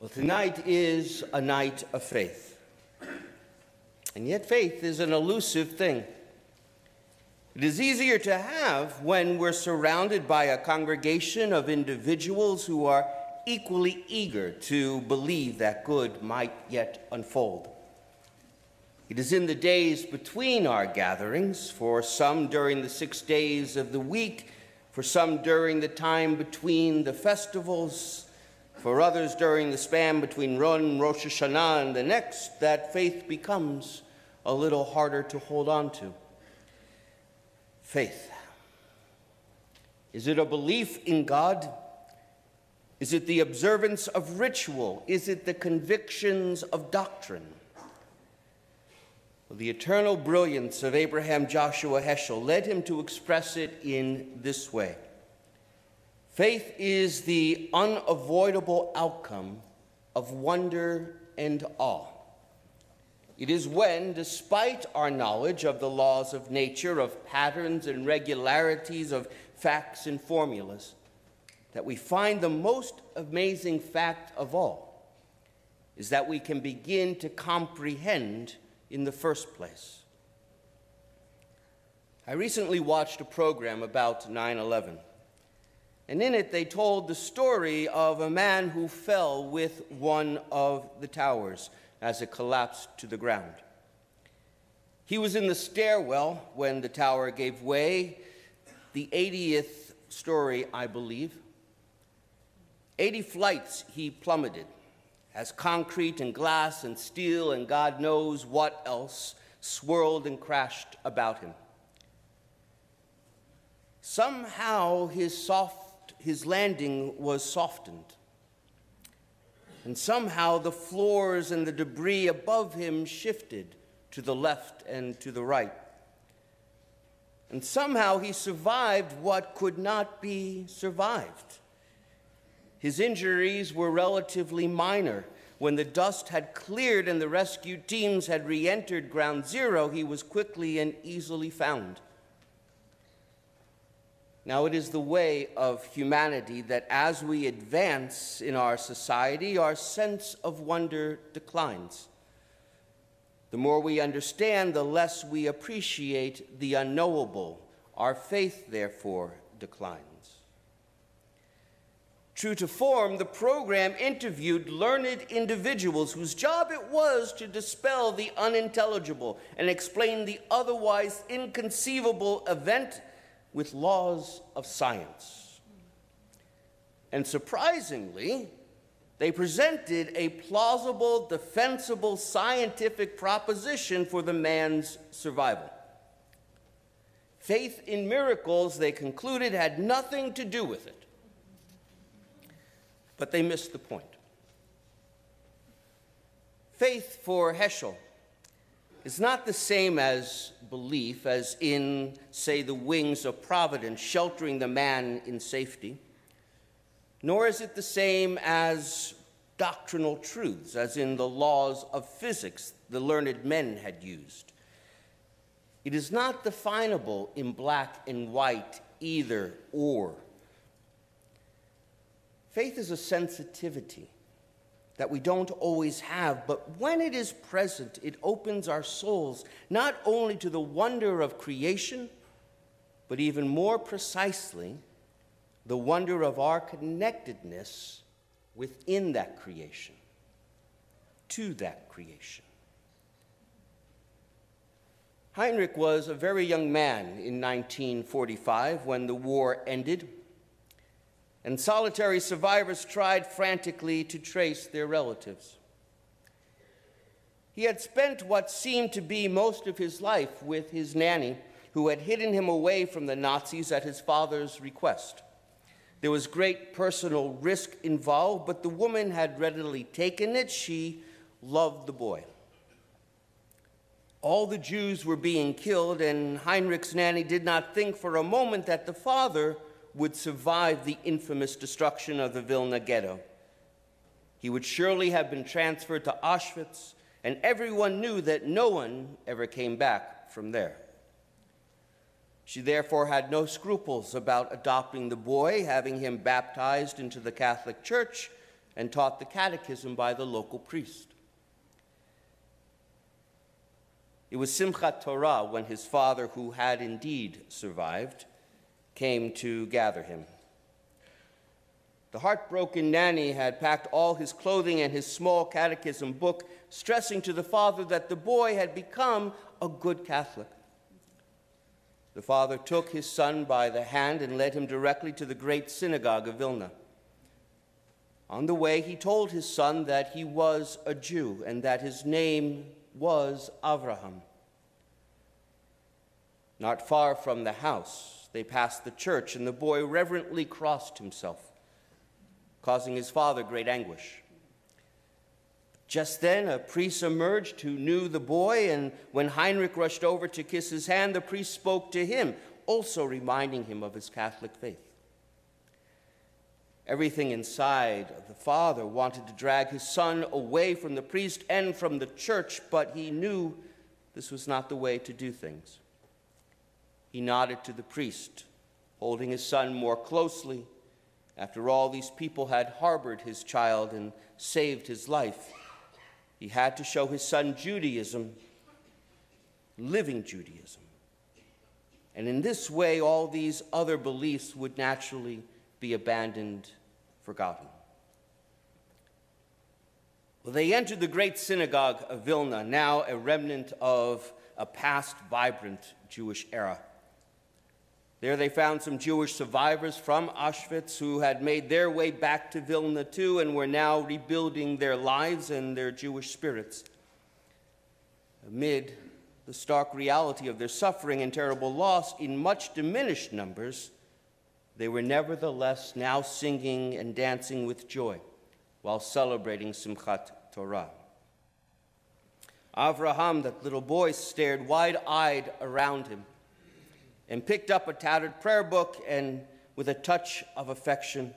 Well, tonight is a night of faith. And yet faith is an elusive thing. It is easier to have when we're surrounded by a congregation of individuals who are equally eager to believe that good might yet unfold. It is in the days between our gatherings, for some during the 6 days of the week, for some during the time between the festivals, for others during the span between Rosh Hashanah and the next, that faith becomes a little harder to hold on to. Faith. Is it a belief in God? Is it the observance of ritual? Is it the convictions of doctrine? Well, the eternal brilliance of Abraham Joshua Heschel led him to express it in this way. Faith is the unavoidable outcome of wonder and awe. It is when, despite our knowledge of the laws of nature, of patterns and regularities, of facts and formulas, that we find the most amazing fact of all is that we can begin to comprehend in the first place. I recently watched a program about 9/11. And in it, they told the story of a man who fell with one of the towers as it collapsed to the ground. He was in the stairwell when the tower gave way, the 80th story, I believe. 80 flights he plummeted, as concrete and glass and steel and God knows what else swirled and crashed about him. Somehow his landing was softened. And somehow the floors and the debris above him shifted to the left and to the right. And somehow he survived what could not be survived. His injuries were relatively minor. When the dust had cleared and the rescue teams had re-entered ground zero, he was quickly and easily found. Now, it is the way of humanity that as we advance in our society, our sense of wonder declines. The more we understand, the less we appreciate the unknowable. Our faith, therefore, declines. True to form, the program interviewed learned individuals whose job it was to dispel the unintelligible and explain the otherwise inconceivable event with laws of science. And surprisingly, they presented a plausible, defensible scientific proposition for the man's survival. Faith in miracles, they concluded, had nothing to do with it. But they missed the point. Faith for Heschel is not the same as belief, as in, say, the wings of providence sheltering the man in safety, nor is it the same as doctrinal truths, as in the laws of physics the learned men had used. It is not definable in black and white, either or. Faith is a sensitivity that we don't always have, but when it is present, it opens our souls not only to the wonder of creation, but even more precisely, the wonder of our connectedness within that creation, to that creation. Heinrich was a very young man in 1945 when the war ended, and solitary survivors tried frantically to trace their relatives. He had spent what seemed to be most of his life with his nanny, who had hidden him away from the Nazis at his father's request. There was great personal risk involved, but the woman had readily taken it. She loved the boy. All the Jews were being killed, and Heinrich's nanny did not think for a moment that the father would survive the infamous destruction of the Vilna ghetto. He would surely have been transferred to Auschwitz, and everyone knew that no one ever came back from there. She therefore had no scruples about adopting the boy, having him baptized into the Catholic Church, and taught the catechism by the local priest. It was Simchat Torah when his father, who had indeed survived, came to gather him. The heartbroken nanny had packed all his clothing and his small catechism book, stressing to the father that the boy had become a good Catholic. The father took his son by the hand and led him directly to the great synagogue of Vilna. On the way, he told his son that he was a Jew and that his name was Avraham. Not far from the house, they passed the church, and the boy reverently crossed himself, causing his father great anguish. Just then, a priest emerged who knew the boy, and when Heinrich rushed over to kiss his hand, the priest spoke to him, also reminding him of his Catholic faith. Everything inside of the father wanted to drag his son away from the priest and from the church, but he knew this was not the way to do things. He nodded to the priest, holding his son more closely. After all, these people had harbored his child and saved his life. He had to show his son Judaism, living Judaism. And in this way, all these other beliefs would naturally be abandoned, forgotten. Well, they entered the great synagogue of Vilna, now a remnant of a past vibrant Jewish era. There they found some Jewish survivors from Auschwitz who had made their way back to Vilna too and were now rebuilding their lives and their Jewish spirits. Amid the stark reality of their suffering and terrible loss in much diminished numbers, they were nevertheless now singing and dancing with joy while celebrating Simchat Torah. Avraham, that little boy, stared wide-eyed around him and picked up a tattered prayer book, and with a touch of affection,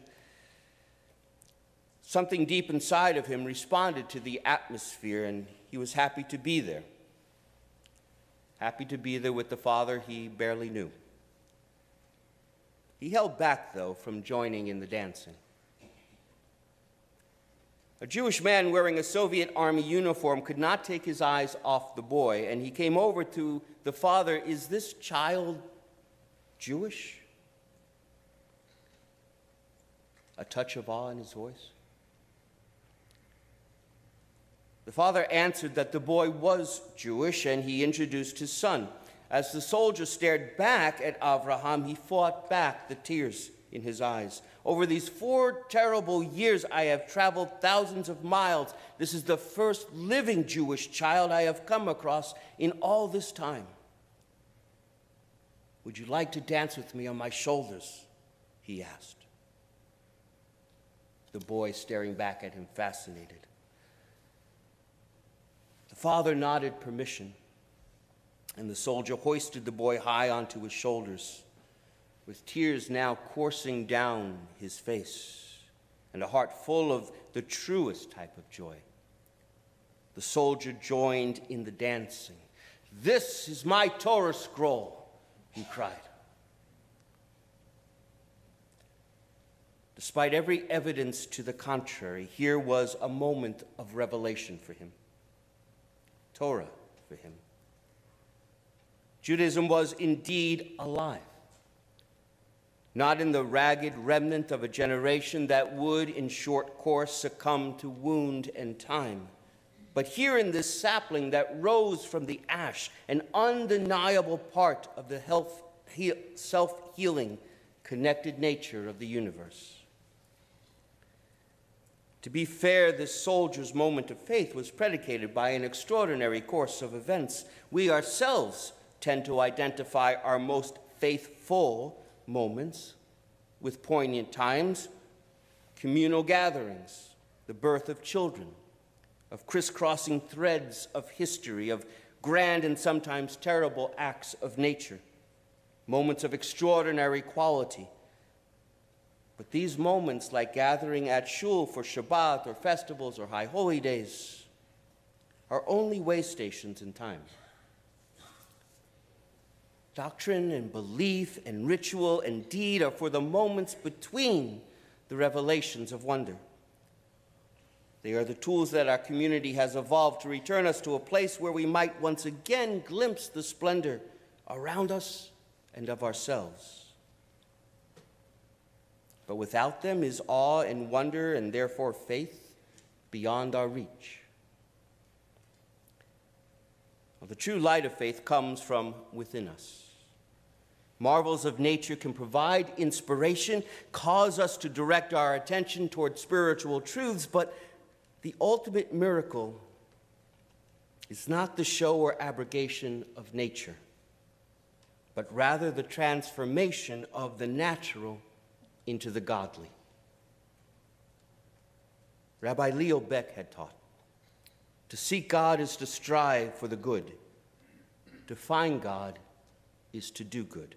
something deep inside of him responded to the atmosphere, and he was happy to be there. Happy to be there with the father he barely knew. He held back, though, from joining in the dancing. A Jewish man wearing a Soviet army uniform could not take his eyes off the boy, and he came over to the father. "Is this child Jewish?" A touch of awe in his voice. The father answered that the boy was Jewish, and he introduced his son. As the soldier stared back at Avraham, he fought back the tears in his eyes. "Over these 4 terrible years, I have traveled thousands of miles. This is the first living Jewish child I have come across in all this time. Would you like to dance with me on my shoulders?" he asked. The boy staring back at him, fascinated. The father nodded permission, and the soldier hoisted the boy high onto his shoulders, with tears now coursing down his face and a heart full of the truest type of joy. The soldier joined in the dancing. "This is my Torah scroll," he cried. Despite every evidence to the contrary, here was a moment of revelation for him. Torah for him. Judaism was indeed alive, not in the ragged remnant of a generation that would, in short course, succumb to wound and time, but here in this sapling that rose from the ash, an undeniable part of the self-healing, connected nature of the universe. To be fair, this soldier's moment of faith was predicated by an extraordinary course of events. We ourselves tend to identify our most faithful moments with poignant times, communal gatherings, the birth of children, of crisscrossing threads of history, of grand and sometimes terrible acts of nature, moments of extraordinary quality. But these moments, like gathering at shul for Shabbat or festivals or high holy days, are only way stations in time. Doctrine and belief and ritual and deed are for the moments between the revelations of wonder. They are the tools that our community has evolved to return us to a place where we might once again glimpse the splendor around us and of ourselves. But without them is awe and wonder, and therefore faith, beyond our reach. Well, the true light of faith comes from within us. Marvels of nature can provide inspiration, cause us to direct our attention toward spiritual truths, but the ultimate miracle is not the show or abrogation of nature, but rather the transformation of the natural into the godly. Rabbi Leo Beck had taught, to seek God is to strive for the good. To find God is to do good.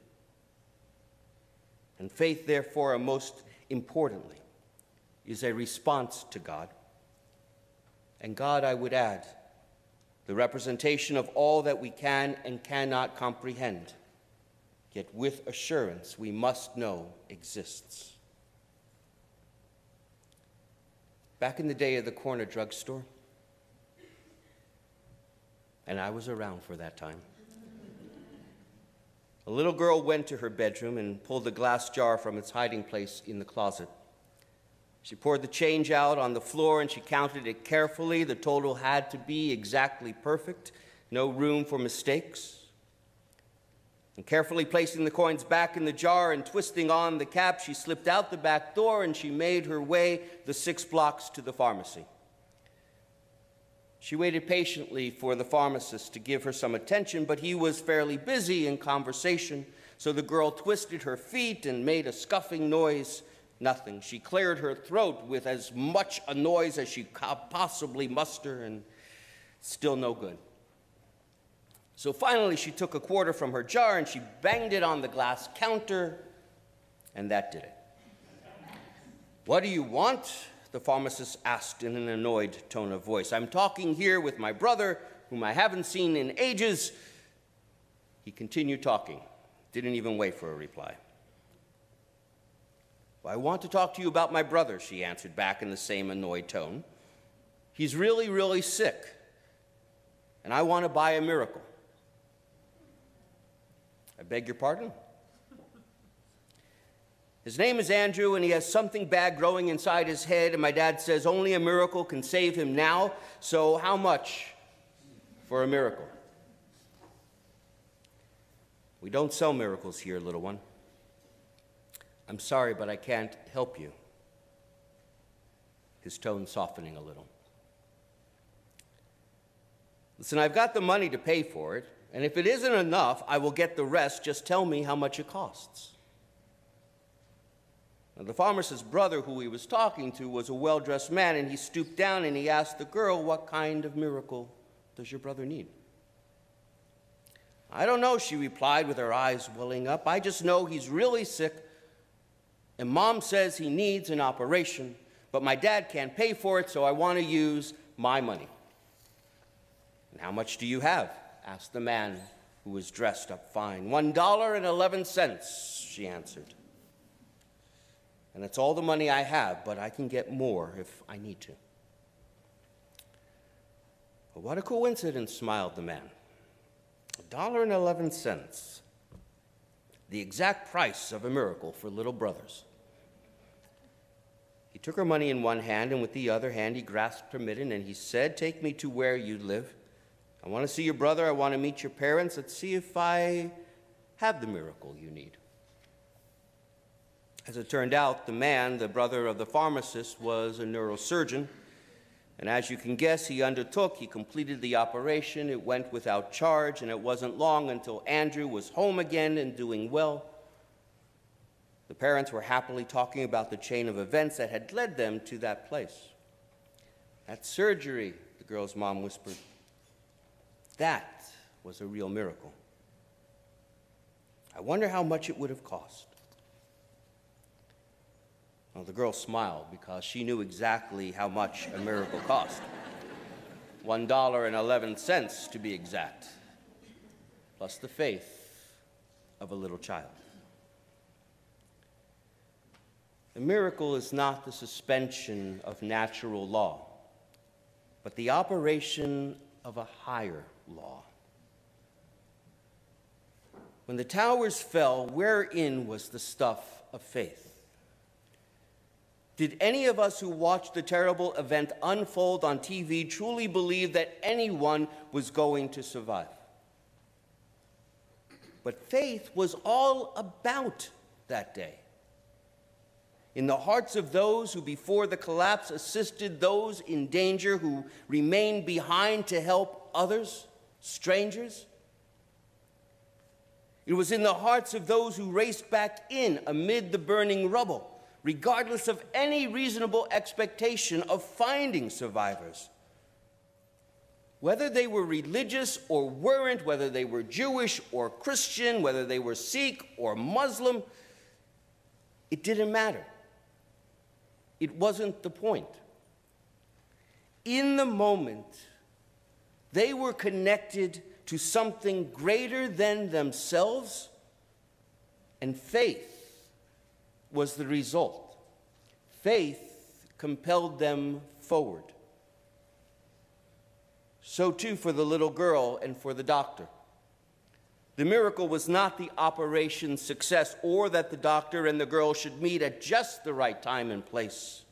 And faith, therefore, and most importantly, is a response to God. And God, I would add, the representation of all that we can and cannot comprehend, yet with assurance we must know exists. Back in the day of the corner drugstore, and I was around for that time, a little girl went to her bedroom and pulled a glass jar from its hiding place in the closet. She poured the change out on the floor and she counted it carefully. The total had to be exactly perfect, no room for mistakes. And carefully placing the coins back in the jar and twisting on the cap, she slipped out the back door and she made her way the 6 blocks to the pharmacy. She waited patiently for the pharmacist to give her some attention, but he was fairly busy in conversation, so the girl twisted her feet and made a scuffing noise. Nothing. She cleared her throat with as much a noise as she could possibly muster, and still no good. So finally, she took a quarter from her jar and she banged it on the glass counter, and that did it. "What do you want?" the pharmacist asked in an annoyed tone of voice. "I'm talking here with my brother, whom I haven't seen in ages." He continued talking, didn't even wait for a reply. "Well, I want to talk to you about my brother," she answered back in the same annoyed tone. "He's really, really sick, and I want to buy a miracle." "I beg your pardon?" "His name is Andrew, and he has something bad growing inside his head, and my dad says only a miracle can save him now, so how much for a miracle?" "We don't sell miracles here, little one. I'm sorry, but I can't help you." His tone softening a little. "Listen, I've got the money to pay for it, and if it isn't enough, I will get the rest. Just tell me how much it costs." Now, the pharmacist's brother, who he was talking to, was a well-dressed man, and he stooped down and he asked the girl, "What kind of miracle does your brother need?" "I don't know," she replied with her eyes welling up. "I just know he's really sick, and Mom says he needs an operation, but my dad can't pay for it, so I want to use my money." "And how much do you have?" asked the man who was dressed up fine. $1.11, she answered. "And that's all the money I have, but I can get more if I need to." "Well, what a coincidence," smiled the man. $1.11, the exact price of a miracle for little brothers. He took her money in one hand, and with the other hand he grasped her mitten, and he said, "Take me to where you live. I want to see your brother. I want to meet your parents. Let's see if I have the miracle you need." As it turned out, the man, the brother of the pharmacist, was a neurosurgeon. And as you can guess, he completed the operation. It went without charge, and it wasn't long until Andrew was home again and doing well. The parents were happily talking about the chain of events that had led them to that place. "That surgery," the girl's mom whispered, "that was a real miracle. I wonder how much it would have cost." Well, the girl smiled because she knew exactly how much a miracle cost. $1.11 to be exact, plus the faith of a little child. The miracle is not the suspension of natural law, but the operation of a higher law. When the towers fell, wherein was the stuff of faith? Did any of us who watched the terrible event unfold on TV truly believe that anyone was going to survive? But faith was all about that day. In the hearts of those who before the collapse assisted those in danger, who remained behind to help others, strangers. It was in the hearts of those who raced back in amid the burning rubble, regardless of any reasonable expectation of finding survivors. Whether they were religious or weren't, whether they were Jewish or Christian, whether they were Sikh or Muslim, it didn't matter. It wasn't the point. In the moment, they were connected to something greater than themselves, and faith was the result. Faith compelled them forward. So too for the little girl and for the doctor. The miracle was not the operation's success or that the doctor and the girl should meet at just the right time and place.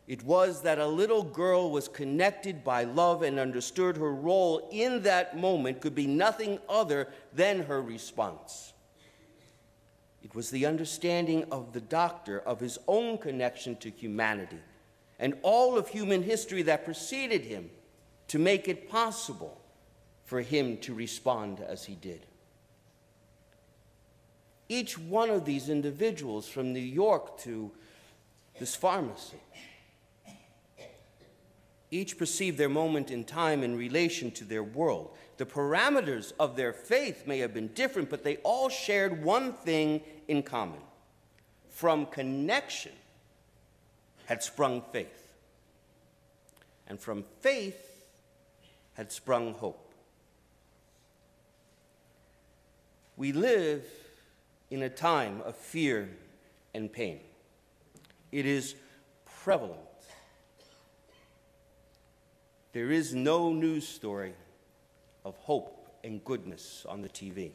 It was that a little girl was connected by love and understood her role in that moment could be nothing other than her response. It was the understanding of the doctor of his own connection to humanity and all of human history that preceded him to make it possible for him to respond as he did. Each one of these individuals, from New York to this pharmacy, each perceived their moment in time in relation to their world. The parameters of their faith may have been different, but they all shared one thing in common. From connection had sprung faith, and from faith had sprung hope. We live in a time of fear and pain. It is prevalent. There is no news story of hope and goodness on the TV.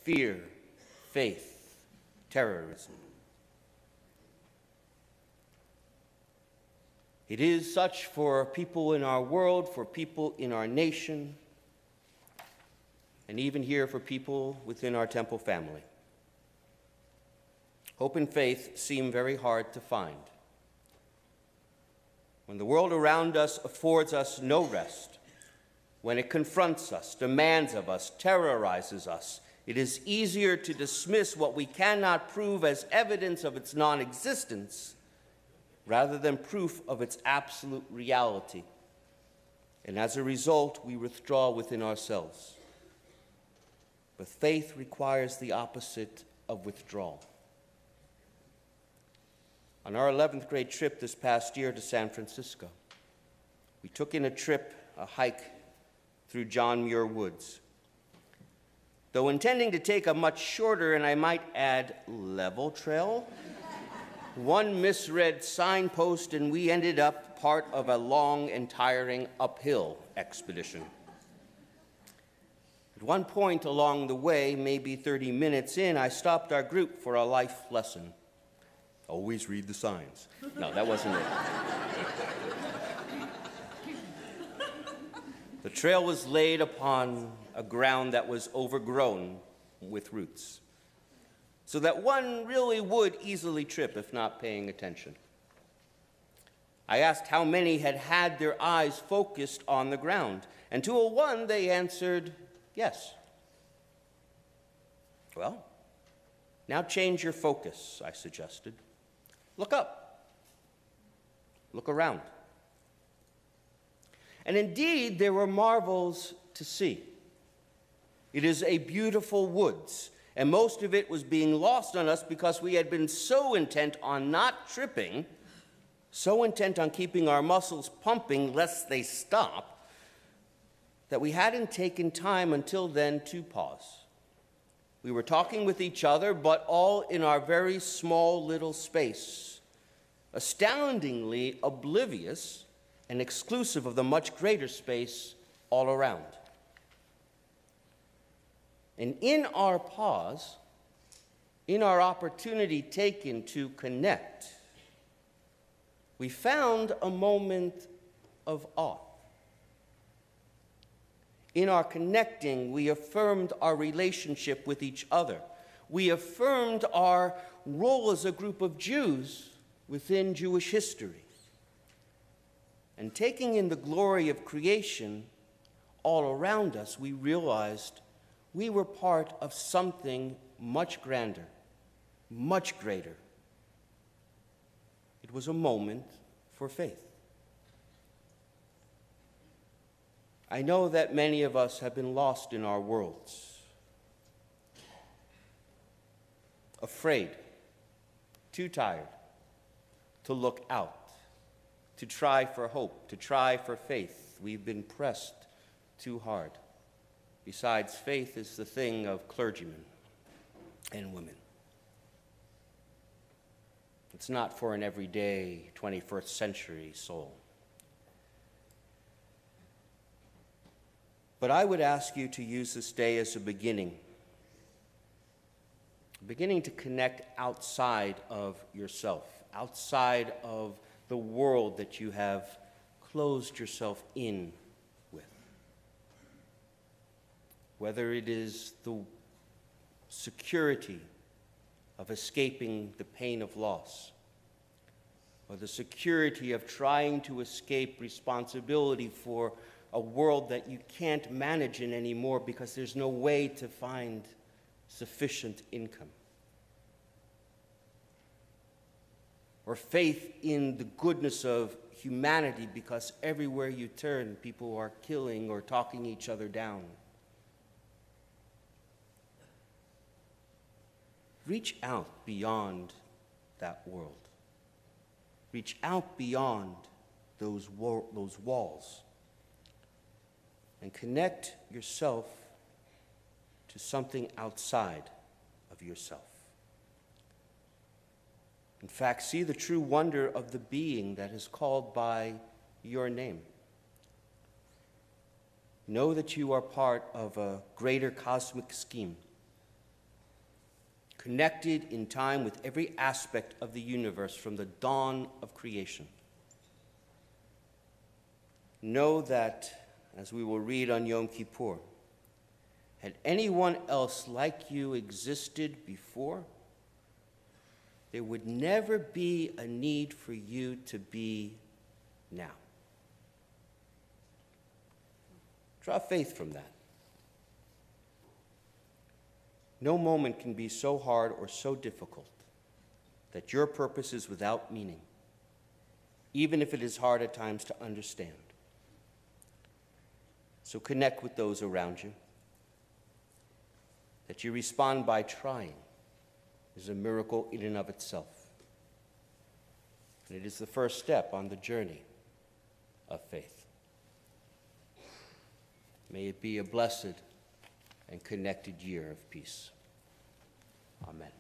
Fear, faith, terrorism. It is such for people in our world, for people in our nation, and even here for people within our temple family. Hope and faith seem very hard to find. When the world around us affords us no rest, when it confronts us, demands of us, terrorizes us, it is easier to dismiss what we cannot prove as evidence of its non-existence rather than proof of its absolute reality. And as a result, we withdraw within ourselves. But faith requires the opposite of withdrawal. On our 11th grade trip this past year to San Francisco, we took in a hike through John Muir Woods. Though intending to take a much shorter, and I might add, level trail, one misread signpost and we ended up part of a long and tiring uphill expedition. At one point along the way, maybe 30 minutes in, I stopped our group for a life lesson. Always read the signs. No, that wasn't it. The trail was laid upon a ground that was overgrown with roots, so that one really would easily trip if not paying attention. I asked how many had had their eyes focused on the ground, and to a one they answered, yes. Well, now change your focus, I suggested. Look up. Look around. And indeed, there were marvels to see. It is a beautiful woods, and most of it was being lost on us because we had been so intent on not tripping, so intent on keeping our muscles pumping lest they stop, that we hadn't taken time until then to pause. We were talking with each other, but all in our very small little space, astoundingly oblivious and exclusive of the much greater space all around. And in our pause, in our opportunity taken to connect, we found a moment of awe. In our connecting, we affirmed our relationship with each other. We affirmed our role as a group of Jews within Jewish history. And taking in the glory of creation all around us, we realized we were part of something much grander, much greater. It was a moment for faith. I know that many of us have been lost in our worlds, afraid, too tired to look out, to try for hope, to try for faith. We've been pressed too hard. Besides, faith is the thing of clergymen and women. It's not for an everyday 21st century soul. But I would ask you to use this day as a beginning to connect outside of yourself, outside of the world that you have closed yourself in with. Whether it is the security of escaping the pain of loss, or the security of trying to escape responsibility for a world that you can't manage in anymore because there's no way to find sufficient income. Or faith in the goodness of humanity because everywhere you turn, people are killing or talking each other down. Reach out beyond that world. Reach out beyond those walls and connect yourself to something outside of yourself. In fact, see the true wonder of the being that is called by your name. Know that you are part of a greater cosmic scheme, connected in time with every aspect of the universe from the dawn of creation. Know that, as we will read on Yom Kippur, had anyone else like you existed before, there would never be a need for you to be now. Draw faith from that. No moment can be so hard or so difficult that your purpose is without meaning, even if it is hard at times to understand. So connect with those around you. That you respond by trying is a miracle in and of itself. And it is the first step on the journey of faith. May it be a blessed and connected year of peace. Amen.